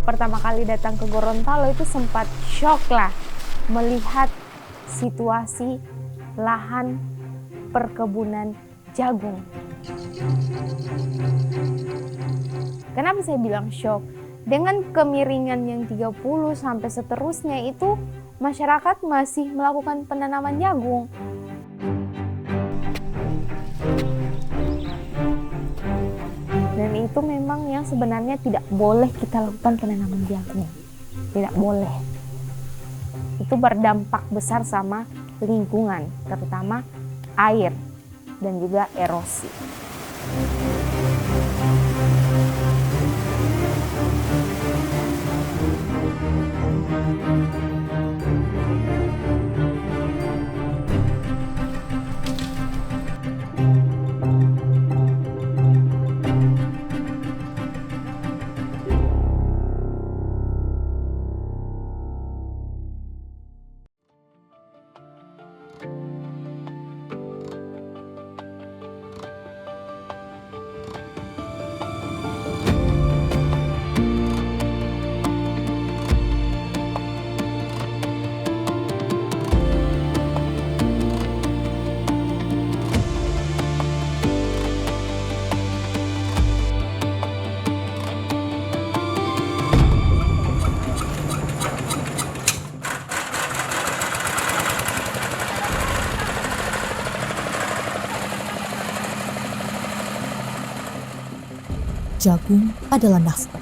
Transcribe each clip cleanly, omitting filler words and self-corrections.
pertama kali datang ke Gorontalo itu sempat shock lah melihat situasi lahan perkebunan jagung. Kenapa saya bilang shock? Dengan kemiringan yang 30 sampai seterusnya itu masyarakat masih melakukan penanaman jagung. Dan itu memang yang sebenarnya tidak boleh kita lakukan penanaman jagung. Tidak boleh. Itu berdampak besar sama lingkungan, terutama air dan juga erosi. Jagung adalah nafkah.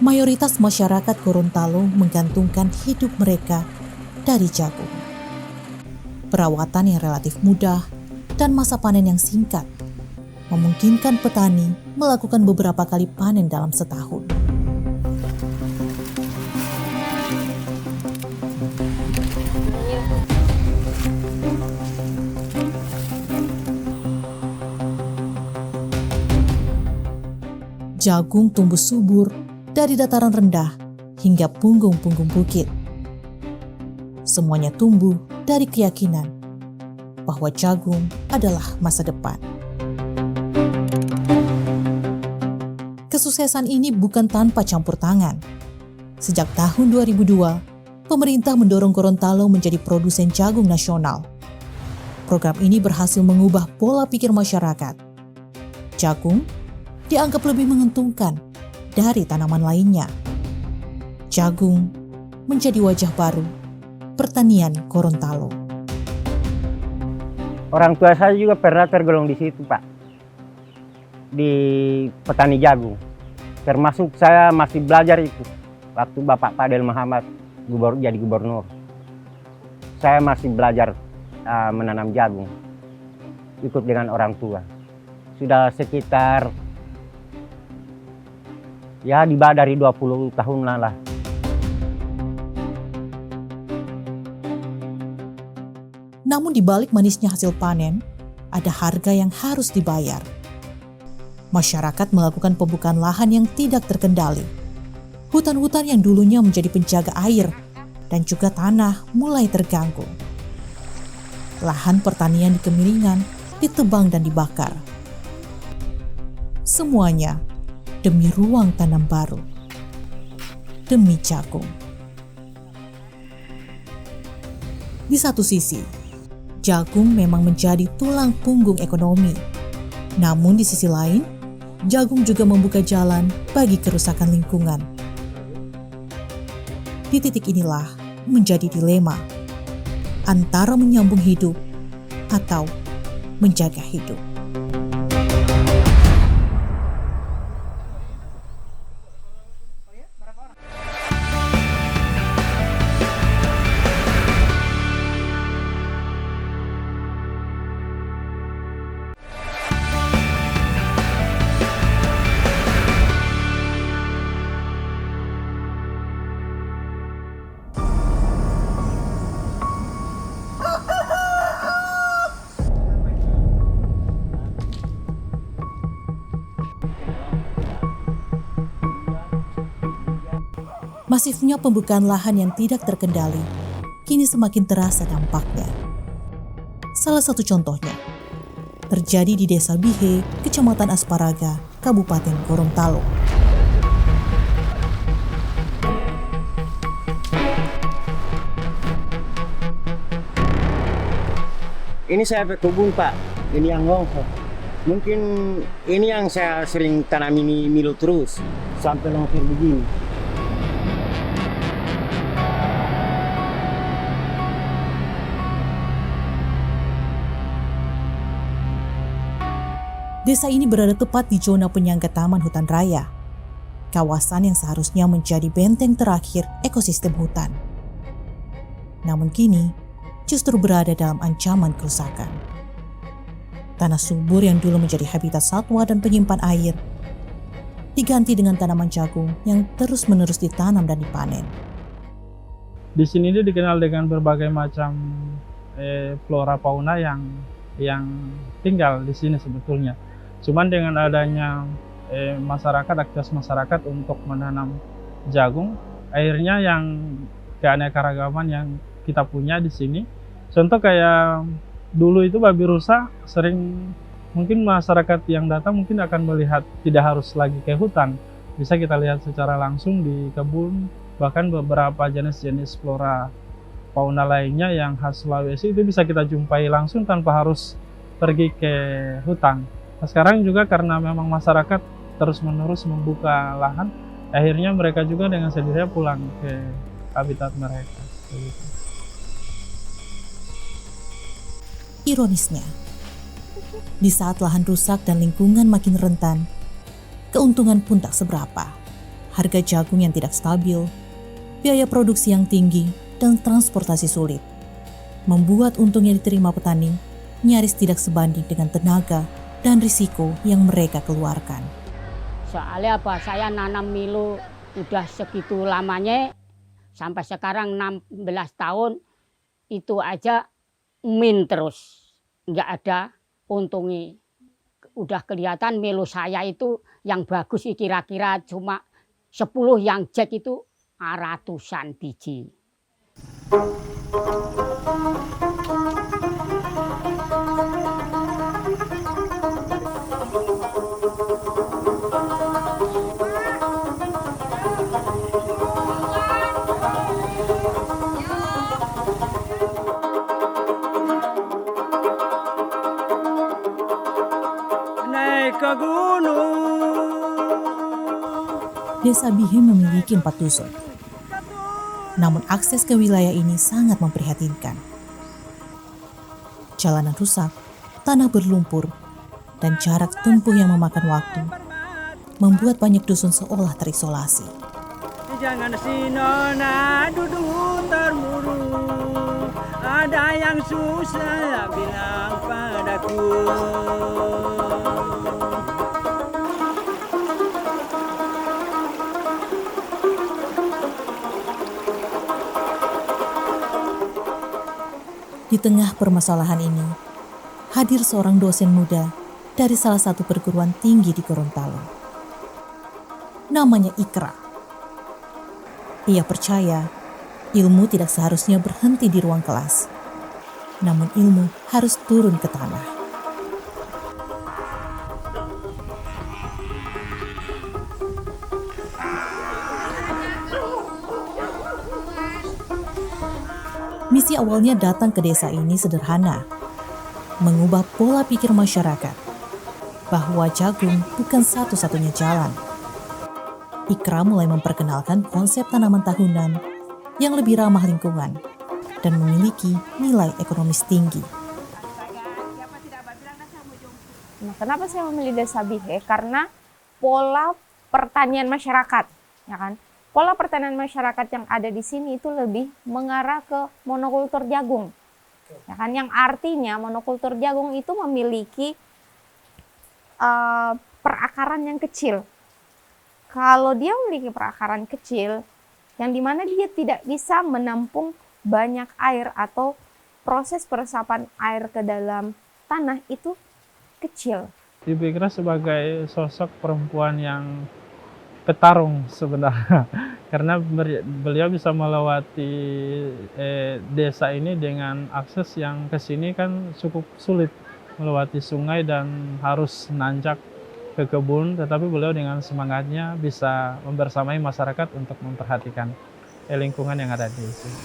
Mayoritas masyarakat Gorontalo menggantungkan hidup mereka dari jagung. Perawatan yang relatif mudah dan masa panen yang singkat memungkinkan petani melakukan beberapa kali panen dalam setahun. Jagung tumbuh subur dari dataran rendah hingga punggung-punggung bukit. Semuanya tumbuh dari keyakinan bahwa jagung adalah masa depan. Kesuksesan ini bukan tanpa campur tangan. Sejak tahun 2002, pemerintah mendorong Gorontalo menjadi produsen jagung nasional. Program ini berhasil mengubah pola pikir masyarakat. Jagung dianggap lebih menguntungkan dari tanaman lainnya. Jagung menjadi wajah baru pertanian Gorontalo. Orang tua saya juga pernah tergolong di situ, Pak. Di petani jagung. Termasuk saya masih belajar itu. Waktu Bapak Fadel Muhammad jadi gubernur. Saya masih belajar menanam jagung. Ikut dengan orang tua. Sudah sekitar di bawah dari 20 tahunan lah. Namun di balik manisnya hasil panen, ada harga yang harus dibayar. Masyarakat melakukan pembukaan lahan yang tidak terkendali. Hutan-hutan yang dulunya menjadi penjaga air dan juga tanah mulai terganggu. Lahan pertanian di Kemiringan ditebang dan dibakar. Semuanya demi ruang tanam baru, demi jagung. Di satu sisi, jagung memang menjadi tulang punggung ekonomi. Namun di sisi lain, jagung juga membuka jalan bagi kerusakan lingkungan. Di titik inilah menjadi dilema antara menyambung hidup atau menjaga hidup. Masifnya pembukaan lahan yang tidak terkendali kini semakin terasa dampaknya. Salah satu contohnya terjadi di Desa Bihe, Kecamatan Asparaga, Kabupaten Gorontalo. Ini saya kebun Pak, ini yang longsor. Mungkin ini yang saya sering tanam ini milo terus sampai longsor begini. Desa ini berada tepat di zona penyangga Taman Hutan Raya, kawasan yang seharusnya menjadi benteng terakhir ekosistem hutan. Namun kini justru berada dalam ancaman kerusakan. Tanah subur yang dulu menjadi habitat satwa dan penyimpan air diganti dengan tanaman jagung yang terus-menerus ditanam dan dipanen. Di sini dia dikenal dengan berbagai macam flora fauna yang tinggal di sini sebetulnya. Cuman dengan adanya aktivitas masyarakat untuk menanam jagung, akhirnya yang keanekaragaman yang kita punya di sini. Contoh kayak dulu itu babi rusa sering, mungkin masyarakat yang datang mungkin akan melihat tidak harus lagi ke hutan. Bisa kita lihat secara langsung di kebun, bahkan beberapa jenis-jenis flora fauna lainnya yang khas Sulawesi itu bisa kita jumpai langsung tanpa harus pergi ke hutan. Nah, sekarang juga karena memang masyarakat terus-menerus membuka lahan, akhirnya mereka juga dengan sendirinya pulang ke habitat mereka. Begitu. Ironisnya, di saat lahan rusak dan lingkungan makin rentan, keuntungan pun tak seberapa. Harga jagung yang tidak stabil, biaya produksi yang tinggi, dan transportasi sulit membuat untung yang diterima petani nyaris tidak sebanding dengan tenaga dan risiko yang mereka keluarkan. Soalnya apa? Saya nanam milo udah segitu lamanya, sampai sekarang 16 tahun itu aja min terus, nggak ada untungnya. Udah kelihatan milo saya itu yang bagus kira-kira cuma 10 yang jack itu ratusan biji. Ke gunung. Desa Bihe memiliki 4 dusun. Namun akses ke wilayah ini sangat memprihatinkan. Jalanan rusak, tanah berlumpur, dan jarak tempuh yang memakan waktu membuat banyak dusun seolah terisolasi. Jangan si nona duduk termurung, ada yang susah bilang padaku. Di tengah permasalahan ini, hadir seorang dosen muda dari salah satu perguruan tinggi di Gorontalo. Namanya Ikra. Ia percaya ilmu tidak seharusnya berhenti di ruang kelas, namun ilmu harus turun ke tanah. Misi awalnya datang ke desa ini sederhana, mengubah pola pikir masyarakat bahwa jagung bukan satu-satunya jalan. Ikra mulai memperkenalkan konsep tanaman tahunan yang lebih ramah lingkungan dan memiliki nilai ekonomis tinggi. Nah, kenapa saya memilih Desa Bihe? Karena pola pertanian masyarakat, ya kan? Pola pertanian masyarakat yang ada di sini itu lebih mengarah ke monokultur jagung. Ya kan, yang artinya monokultur jagung itu memiliki perakaran yang kecil. Kalau dia memiliki perakaran kecil, yang dimana dia tidak bisa menampung banyak air atau proses peresapan air ke dalam tanah itu kecil. Ibu Ikra sebagai sosok perempuan yang petarung sebenarnya, karena beliau bisa melewati desa ini dengan akses yang ke sini kan cukup sulit, melewati sungai dan harus nanjak ke kebun, tetapi beliau dengan semangatnya bisa membersamai masyarakat untuk memperhatikan lingkungan yang ada di sini.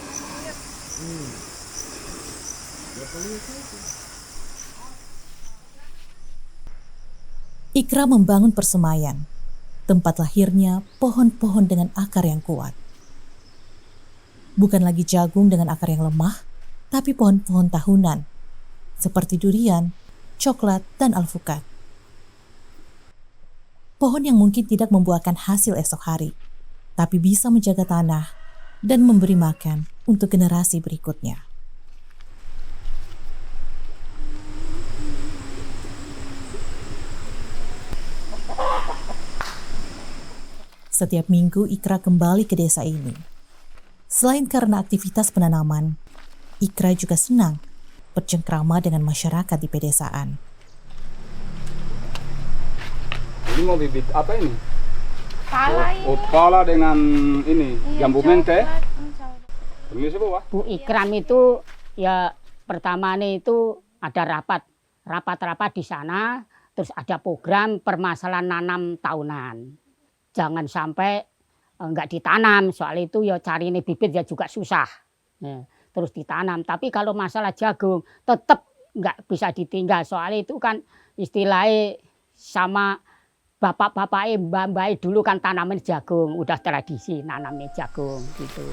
Ikra membangun persemayan, tempat lahirnya pohon-pohon dengan akar yang kuat. Bukan lagi jagung dengan akar yang lemah, tapi pohon-pohon tahunan, seperti durian, coklat, dan alpukat. Pohon yang mungkin tidak membuahkan hasil esok hari, tapi bisa menjaga tanah dan memberi makan untuk generasi berikutnya. Setiap minggu Ikra kembali ke desa ini. Selain karena aktivitas penanaman, Ikra juga senang bercengkrama dengan masyarakat di pedesaan. Ini mau bibit apa ini? Pala ini. Oh, pala dengan ini, Iya, jambu mente. coklat. Permisi Bu, Wah. Bu Ikram itu ya pertamanya itu ada rapat di sana, terus ada program permasalahan nanam tahunan. Jangan sampai enggak ditanam, soal itu ya cari ini bibit ya juga susah. Ya, terus ditanam. Tapi kalau masalah jagung tetap enggak bisa ditinggal, soal itu kan istilahnya sama bapak-bapak mbak dulu kan tanaman jagung, udah tradisi nanamnya jagung gitu.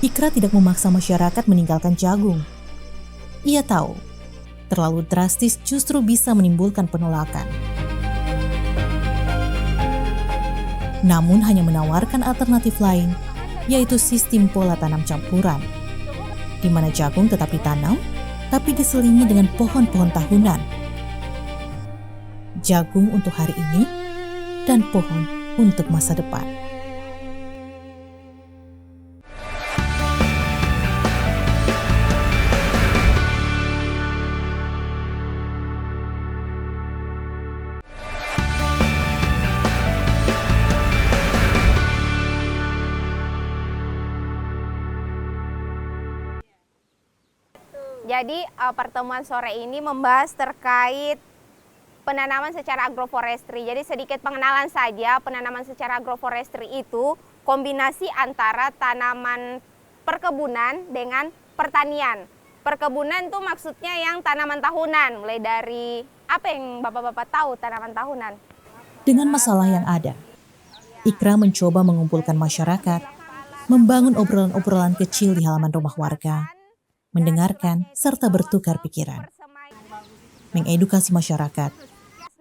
Ikra tidak memaksa masyarakat meninggalkan jagung. Ia tahu, terlalu drastis justru bisa menimbulkan penolakan. Namun hanya menawarkan alternatif lain, yaitu sistem pola tanam campuran, di mana jagung tetap ditanam, tapi diselingi dengan pohon-pohon tahunan. Jagung untuk hari ini, dan pohon untuk masa depan. Jadi pertemuan sore ini membahas terkait penanaman secara agroforestry. Jadi sedikit pengenalan saja, penanaman secara agroforestry itu kombinasi antara tanaman perkebunan dengan pertanian. Perkebunan itu maksudnya yang tanaman tahunan, mulai dari apa yang bapak-bapak tahu tanaman tahunan? Dengan masalah yang ada, Ikra mencoba mengumpulkan masyarakat, membangun obrolan-obrolan kecil di halaman rumah warga, mendengarkan serta bertukar pikiran, mengedukasi masyarakat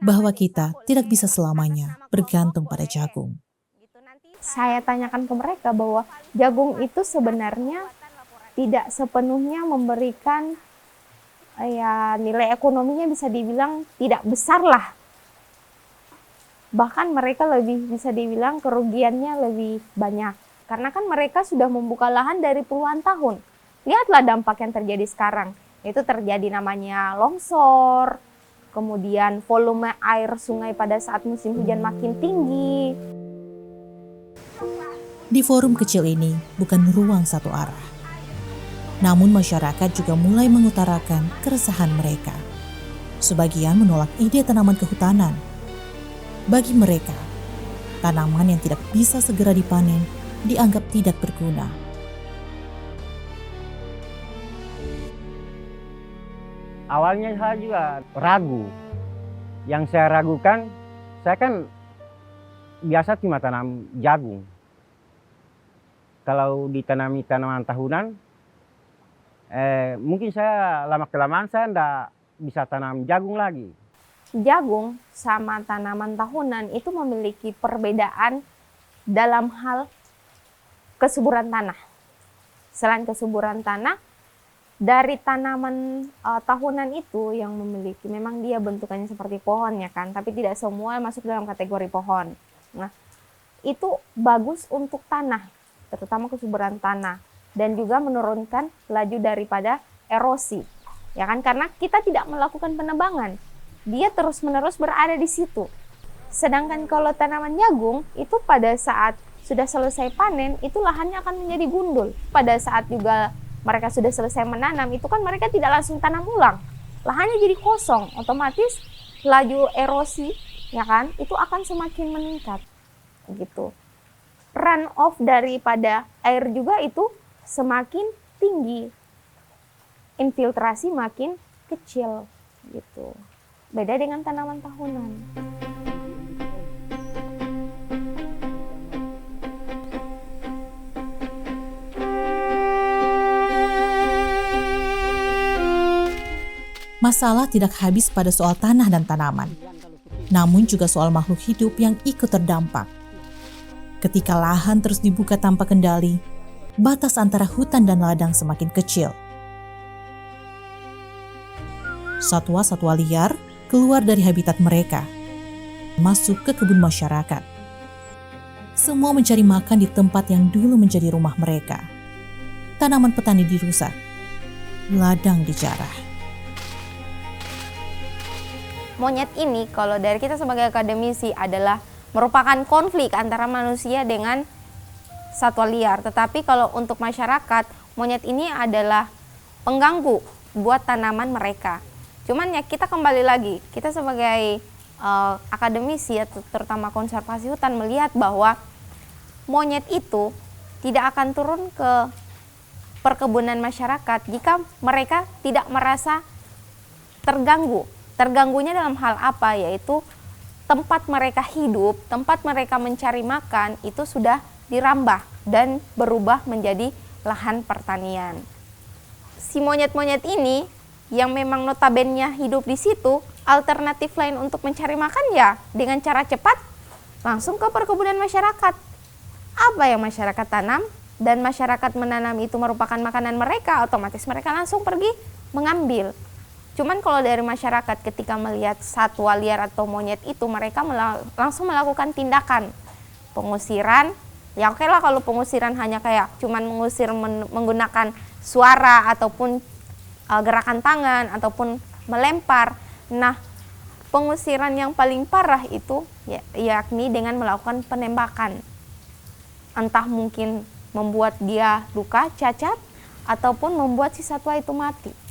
bahwa kita tidak bisa selamanya bergantung pada jagung. Saya tanyakan ke mereka bahwa jagung itu sebenarnya tidak sepenuhnya memberikan nilai ekonominya, bisa dibilang tidak besar lah. Bahkan mereka lebih bisa dibilang kerugiannya lebih banyak. Karena kan mereka sudah membuka lahan dari puluhan tahun. Lihatlah dampak yang terjadi sekarang. Itu terjadi namanya longsor, kemudian volume air sungai pada saat musim hujan makin tinggi. Di forum kecil ini bukan ruang satu arah. Namun masyarakat juga mulai mengutarakan keresahan mereka. Sebagian menolak ide tanaman kehutanan. Bagi mereka, tanaman yang tidak bisa segera dipanen dianggap tidak berguna. Awalnya saya juga ragu. Yang saya ragukan, saya kan biasa cuma tanam jagung. Kalau ditanami tanaman tahunan, mungkin saya lama-kelamaan saya tidak bisa tanam jagung lagi. Jagung sama tanaman tahunan itu memiliki perbedaan dalam hal kesuburan tanah. Selain kesuburan tanah, dari tanaman tahunan itu yang memiliki, memang dia bentukannya seperti pohon ya kan, tapi tidak semua masuk dalam kategori pohon. Nah, itu bagus untuk tanah, terutama kesuburan tanah, dan juga menurunkan laju daripada erosi, ya kan, karena kita tidak melakukan penebangan, dia terus-menerus berada di situ. Sedangkan kalau tanaman jagung itu pada saat sudah selesai panen, itu lahannya akan menjadi gundul. Pada saat juga mereka sudah selesai menanam, itu kan mereka tidak langsung tanam ulang. lahannya jadi kosong, otomatis laju erosi ya kan itu akan semakin meningkat gitu. Run off daripada air juga itu semakin tinggi, infiltrasi makin kecil gitu. Beda dengan tanaman tahunan. Masalah tidak habis pada soal tanah dan tanaman, namun juga soal makhluk hidup yang ikut terdampak. Ketika lahan terus dibuka tanpa kendali, batas antara hutan dan ladang semakin kecil. Satwa-satwa liar keluar dari habitat mereka, masuk ke kebun masyarakat. Semua mencari makan di tempat yang dulu menjadi rumah mereka. Tanaman petani dirusak, ladang dijarah. Monyet ini kalau dari kita sebagai akademisi adalah merupakan konflik antara manusia dengan satwa liar. Tetapi kalau untuk masyarakat, monyet ini adalah pengganggu buat tanaman mereka. Cuman ya kita kembali lagi, kita sebagai akademisi ya, terutama konservasi hutan melihat bahwa monyet itu tidak akan turun ke perkebunan masyarakat jika mereka tidak merasa terganggu. Terganggunya dalam hal apa? Yaitu tempat mereka hidup, tempat mereka mencari makan itu sudah dirambah dan berubah menjadi lahan pertanian. Si monyet-monyet ini yang memang notabene hidup di situ, alternatif lain untuk mencari makan ya dengan cara cepat langsung ke perkebunan masyarakat. Apa yang masyarakat tanam dan masyarakat menanam itu merupakan makanan mereka, otomatis mereka langsung pergi mengambil. Cuman kalau dari masyarakat ketika melihat satwa liar atau monyet itu, mereka langsung melakukan tindakan pengusiran. Ya oke lah kalau pengusiran hanya kayak cuman mengusir menggunakan suara ataupun gerakan tangan ataupun melempar. Nah, pengusiran yang paling parah itu yakni dengan melakukan penembakan. Entah mungkin membuat dia luka, cacat, ataupun membuat si satwa itu mati.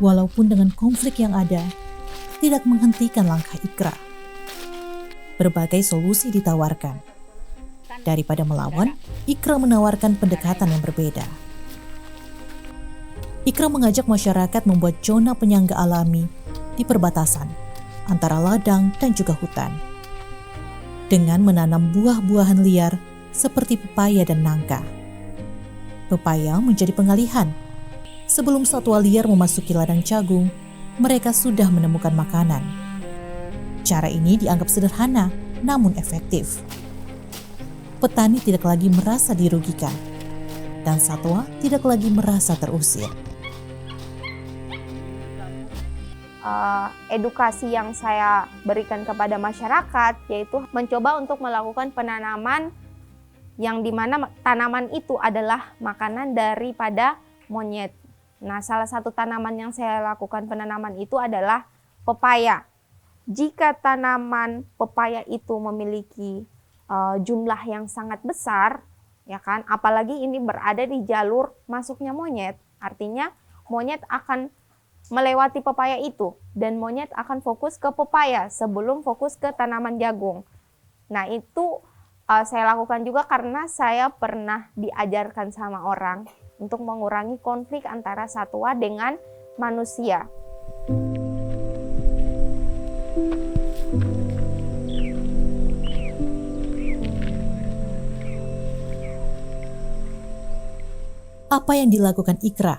Walaupun dengan konflik yang ada, tidak menghentikan langkah Ikra. Berbagai solusi ditawarkan. Daripada melawan, Ikra menawarkan pendekatan yang berbeda. Ikra mengajak masyarakat membuat zona penyangga alami di perbatasan antara ladang dan juga hutan. Dengan menanam buah-buahan liar seperti pepaya dan nangka. Pepaya menjadi pengalihan. Sebelum satwa liar memasuki ladang jagung, mereka sudah menemukan makanan. Cara ini dianggap sederhana, namun efektif. Petani tidak lagi merasa dirugikan, dan satwa tidak lagi merasa terusir. Edukasi yang saya berikan kepada masyarakat yaitu mencoba untuk melakukan penanaman yang dimana tanaman itu adalah makanan daripada monyet. Nah, salah satu tanaman yang saya lakukan penanaman itu adalah pepaya. Jika tanaman pepaya itu memiliki jumlah yang sangat besar, ya kan, apalagi ini berada di jalur masuknya monyet, artinya monyet akan melewati pepaya itu dan monyet akan fokus ke pepaya sebelum fokus ke tanaman jagung. Nah, itu saya lakukan juga karena saya pernah diajarkan sama orang untuk mengurangi konflik antara satwa dengan manusia. Apa yang dilakukan Ikra?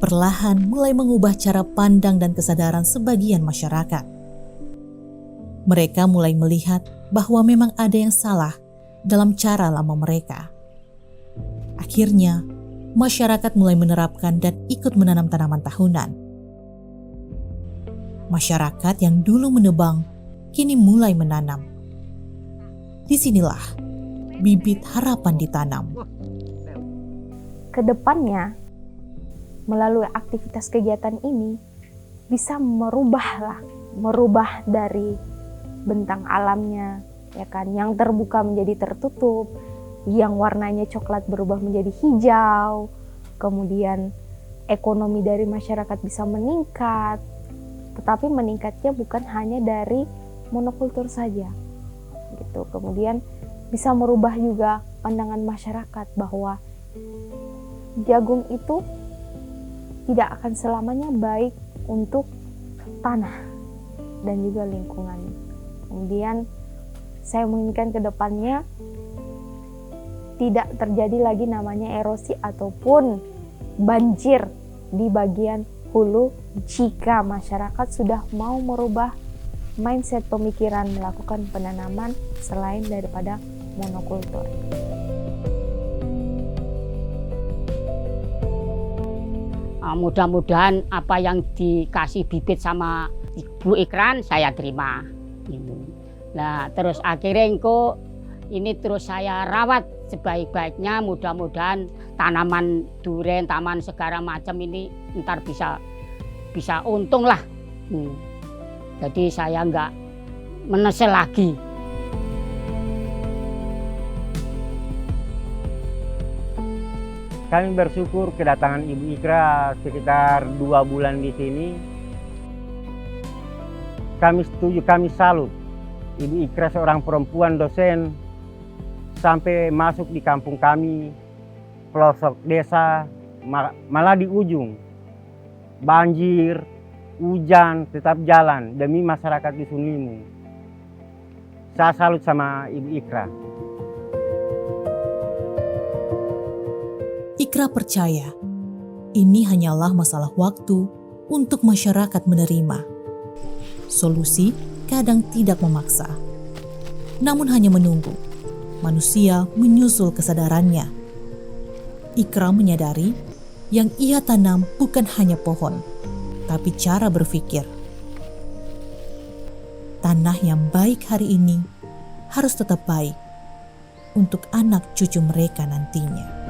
Perlahan mulai mengubah cara pandang dan kesadaran sebagian masyarakat. Mereka mulai melihat bahwa memang ada yang salah dalam cara lama mereka. Akhirnya, masyarakat mulai menerapkan dan ikut menanam tanaman tahunan. Masyarakat yang dulu menebang, kini mulai menanam. Disinilah bibit harapan ditanam. Kedepannya, melalui aktivitas kegiatan ini, bisa merubah dari bentang alamnya, ya kan, yang terbuka menjadi tertutup, yang warnanya coklat berubah menjadi hijau, kemudian ekonomi dari masyarakat bisa meningkat, tetapi meningkatnya bukan hanya dari monokultur saja, gitu. Kemudian bisa merubah juga pandangan masyarakat bahwa jagung itu tidak akan selamanya baik untuk tanah dan juga lingkungan. Kemudian saya menginginkan ke depannya tidak terjadi lagi namanya erosi ataupun banjir di bagian hulu jika masyarakat sudah mau merubah mindset pemikiran melakukan penanaman selain daripada monokultur. Mudah-mudahan apa yang dikasih bibit sama Ibu Ikran saya terima. Gitu. Nah, terus akhirnya ini terus saya rawat sebaik-baiknya. Mudah-mudahan tanaman duren, taman segala macam ini ntar bisa untung lah. Jadi saya nggak menyesal lagi. Kami bersyukur kedatangan Ibu Ikra sekitar 2 bulan di sini. Kami setuju, kami salut. Ibu Ikra seorang perempuan dosen sampai masuk di kampung kami, pelosok desa, malah di ujung. Banjir, hujan, tetap jalan demi masyarakat di Sunimu. Saya salut sama Ibu Ikra. Ikra percaya ini hanyalah masalah waktu untuk masyarakat menerima. Solusi kadang tidak memaksa, namun hanya menunggu manusia menyusul kesadarannya. Ikra menyadari yang ia tanam bukan hanya pohon, tapi cara berpikir. Tanah yang baik hari ini harus tetap baik untuk anak cucu mereka nantinya.